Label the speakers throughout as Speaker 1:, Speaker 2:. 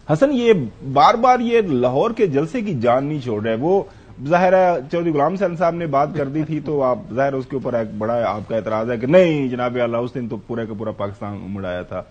Speaker 1: حسن یہ بار بار یہ لاہور کے جلسے کی جان نہیں چھوڑ رہے. وہ ظاہر ہے چودھری غلام حسین صاحب نے بات کر دی تھی تو آپ ظاہر اس کے اوپر ایک بڑا آپ کا اعتراض ہے کہ نہیں جناب اعلیٰ اس دن تو پورے کا پورا پاکستان امڑ آیا تھا.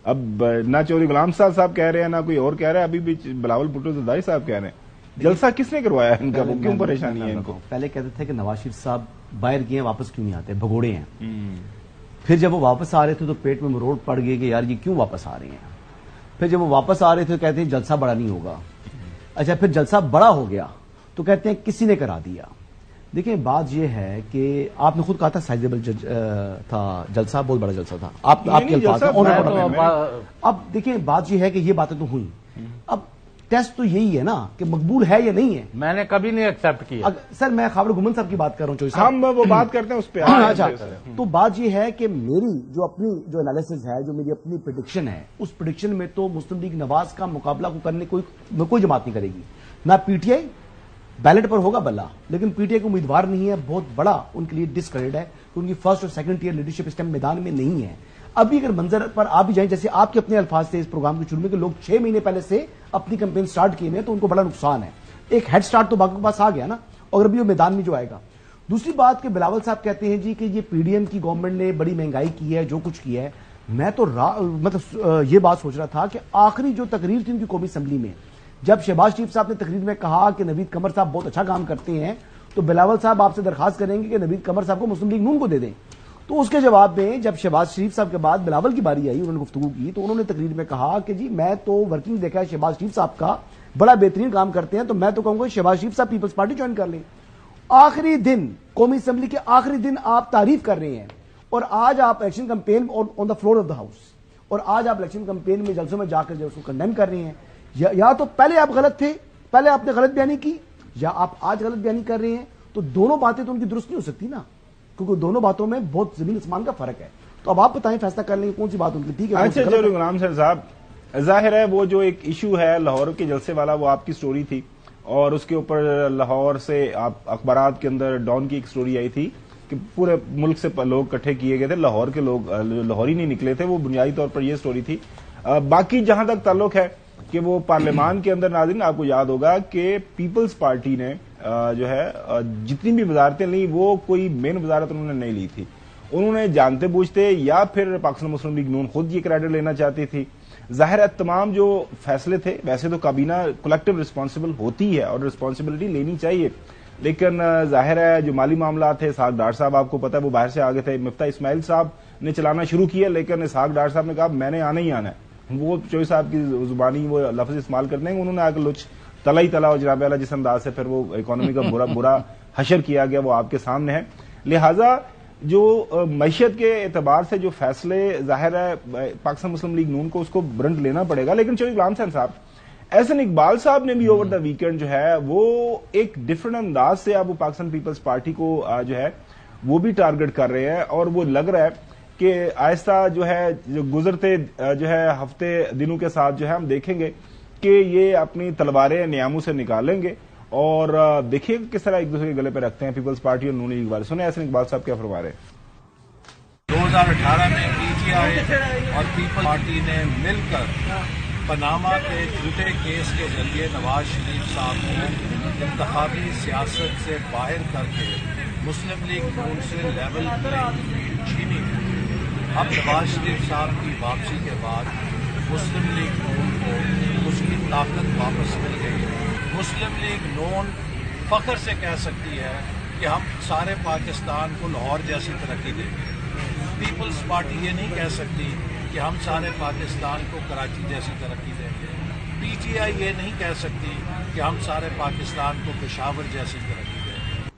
Speaker 1: اب نہ چودھری غلام صاحب کہہ رہے ہیں نہ کوئی اور کہہ رہا ہے, ابھی بھی بلاول بھٹو زرداری صاحب کہہ رہے ہیں. جلسہ کس نے کروایا ان کا, وہ کیوں پریشانی ہے ان کو؟
Speaker 2: پہلے کہتے تھے کہ نواز شریف صاحب باہر گئے ہیں واپس کیوں نہیں آتے, بھگوڑے ہیں. پھر جب وہ واپس آ رہے تھے تو پیٹ میں مروڑ پڑ گئی کہ یار یہ کیوں واپس آ رہے ہیں. پھر جب وہ واپس آ رہے تھے تو کہتے ہیں جلسہ بڑا نہیں ہوگا. اچھا پھر جلسہ بڑا ہو گیا تو کہتے ہیں کسی نے کرا دیا. دیکھیں بات یہ ہے کہ آپ نے خود کہا تھا سائزیبل تھا جلسہ, بہت بڑا جلسہ تھا. آپ کے الفاظ اب دیکھیں بات یہ ہے کہ یہ باتیں تو ہوئی, اب ٹیسٹ تو یہی ہے نا کہ مقبول ہے یا نہیں ہے. میں نے کبھی نہیں ایکسپٹ کیا سر, میں خاور گمن صاحب کی بات کر رہا ہوں, چوہدری صاحب
Speaker 1: ہم وہ بات کرتے ہیں اس پہ.
Speaker 2: اچھا تو بات یہ ہے کہ میری جو اپنی جو انالیسز ہے, جو میری اپنی پریڈکشن ہے, اس پریڈکشن میں تو مسلم لیگ نواز کا مقابلہ کو کرنے کوئی جماعت نہیں کرے گی. نہ پی ٹی آئی بیلٹ پر ہوگا بلا, لیکن پی ٹی آئی کو امیدوار نہیں ہے, بہت بڑا ان کے لیے ڈسکریڈٹ ہے کہ ان کی فرسٹ اور سیکنڈ ٹیئر لیڈرشپ اس ٹائم میدان میں نہیں ہے. ابھی اگر منظر پر آپ بھی جائیں, جیسے آپ کے اپنے الفاظ تھے اس پروگرام کے شروع میں کہ لوگ 6 مہینے پہلے سے اپنی کمپین سٹارٹ کیے ہیں تو ان کو بڑا نقصان ہے. ایک ہیڈ سٹارٹ تو باقی کے پاس آ گیا نا, اور ابھی وہ میدان میں جو آئے گا. دوسری بات کہ بلاول صاحب کہتے ہیں جی کہ یہ پی ڈی ایم کی گورنمنٹ نے بڑی مہنگائی کی ہے, جو کچھ کیا ہے. میں تو مطلب یہ بات سوچ رہا تھا کہ آخری جو تقریر تھی ان کی قومی اسمبلی میں, جب شہباز شریف صاحب نے تقریر میں کہا کہ نوید قمر صاحب بہت اچھا کام کرتے ہیں, تو بلاول صاحب آپ سے درخواست کریں گے کہ نوید قمر صاحب کو مسلم لیگ نون کو دے دیں. تو اس کے جواب میں جب شہباز شریف صاحب کے بعد بلاول کی باری آئی, انہوں نے گفتگو کی, تو انہوں نے تقریر میں کہا کہ جی میں تو ورکنگ دیکھا ہے شہباز شریف صاحب کا, بڑا بہترین کام کرتے ہیں, تو میں تو کہوں گا شہباز شریف صاحب پیپلز پارٹی جوائن کر لیں. آخری دن قومی اسمبلی کے آخری دن آپ تعریف کر رہے ہیں, اور آج آپ election campaign on the floor of the house, اور آج آپ الیکشن کمپین میں جلسوں میں جا کر جو اس کو کنڈیم کر رہے ہیں. یا تو پہلے آپ غلط تھے, پہلے آپ نے غلط بیانی کی, یا آپ آج غلط بیانی کر رہے ہیں. تو دونوں باتیں تو ان کی درست نہیں ہو سکتی نا, کیونکہ دونوں باتوں میں بہت زمین آسمان کا فرق ہے. تو اب آپ بتائیں, فیصلہ کر لیں کون سی بات ان کی ٹھیک ہے.
Speaker 1: اچھا چودھری غلام حسین صاحب, ظاہر ہے وہ جو ایک ایشو ہے لاہور کے جلسے والا, وہ آپ کی سٹوری تھی, اور اس کے اوپر لاہور سے آپ اخبارات کے اندر ڈان کی ایک سٹوری آئی تھی کہ پورے ملک سے لوگ اکٹھے کیے گئے تھے, لاہور کے لوگ لاہوری نہیں نکلے تھے. وہ بنیادی طور پر یہ سٹوری تھی. باقی جہاں تک تعلق ہے کہ وہ پارلیمان کے اندر, ناظرین آپ کو یاد ہوگا کہ پیپلز پارٹی نے جو ہے جتنی بھی وزارتیں لیں, وہ کوئی مین وزارت انہوں نے نہیں لی تھی. انہوں نے جانتے بوجھتے, یا پھر پاکستان مسلم لیگ نون خود یہ کریڈٹ لینا چاہتی تھی. ظاہر ہے تمام جو فیصلے تھے, ویسے تو کابینہ کلیکٹو رسپانسبل ہوتی ہے اور رسپانسبلٹی لینی چاہیے, لیکن ظاہر ہے جو مالی معاملات تھے, اسحاق ڈار صاحب آپ کو پتا ہے وہ باہر سے آگے تھے, مفتاح اسماعیل صاحب نے چلانا شروع کیا, لیکن اسحاق ڈار صاحب نے کہا میں نے آنا ہی آنا ہے. وہ چوہدری صاحب کی زبانی وہ لفظ استعمال کرتے ہیں, انہوں نے آ کے لچ تلا ہی تلا, اور جناب اعلیٰ جس انداز سے پھر وہ اکانومی کا برا حشر کیا گیا وہ آپ کے سامنے ہے. لہذا جو معیشت کے اعتبار سے جو فیصلے, ظاہر ہے پاکستان مسلم لیگ نون کو اس کو برنٹ لینا پڑے گا. لیکن چودھری غلام حسین صاحب, احسن اقبال صاحب نے بھی اوور دا ویکینڈ جو ہے وہ ایک ڈفرنٹ انداز سے اب وہ پاکستان پیپلز پارٹی کو جو ہے وہ بھی ٹارگٹ کر رہے ہیں, اور وہ لگ رہا ہے کہ آہستہ جو ہے جو گزرتے جو ہے ہفتے دنوں کے ساتھ جو ہے ہم دیکھیں گے کہ یہ اپنی تلواریں نیاموں سے نکالیں گے, اور دیکھیے کس طرح ایک دوسرے کے گلے پہ رکھتے ہیں پیپلز پارٹی اور نون لیگ والے. سنیں احسن اقبال صاحب کیا فرما رہے ہیں.
Speaker 3: 2018 میں پی ٹی آئی اور پیپلز پارٹی نے مل کر پاناما کے جھوٹے کیس کے ذریعے نواز شریف صاحب کو انتخابی سیاست سے باہر کر کے مسلم لیگ نون سے لیول پلینگ فیلڈ چھینی. اب نواز شریف صاحب کی واپسی کے بعد مسلم لیگ نون کو اس کی طاقت واپس مل گئی. مسلم لیگ نون فخر سے کہہ سکتی ہے کہ ہم سارے پاکستان کو لاہور جیسی ترقی دیں گے. پیپلز پارٹی یہ نہیں کہہ سکتی کہ ہم سارے پاکستان کو کراچی جیسی ترقی دیں گے. پی ٹی آئی یہ نہیں کہہ سکتی کہ ہم سارے پاکستان کو پشاور جیسی ترقی دیں گے.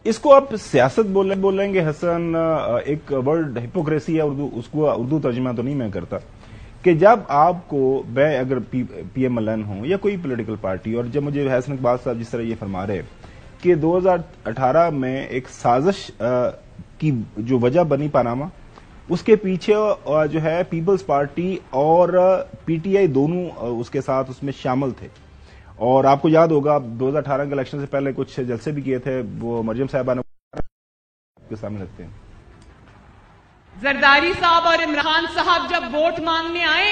Speaker 1: اس کو آپ سیاست بولیں گے حسن, ایک ورڈ ہپوکریسی ہے اردو, اس کو اردو ترجمہ تو نہیں میں کرتا, کہ جب آپ کو میں اگر پی ایم ایل این ہوں یا کوئی پولیٹیکل پارٹی, اور جب مجھے حسن اقبال صاحب جس طرح یہ فرما رہے کہ 2018 میں ایک سازش کی جو وجہ بنی پاناما, اس کے پیچھے جو ہے پیپلز پارٹی اور پی ٹی آئی دونوں اس کے ساتھ اس میں شامل تھے. اور آپ کو یاد ہوگا 2018 کے الیکشن سے پہلے کچھ جلسے بھی کیے تھے, وہ مریم صاحبہ نے کے سامنے رکھتے ہیں.
Speaker 4: زرداری صاحب اور عمران صاحب جب ووٹ مانگنے آئے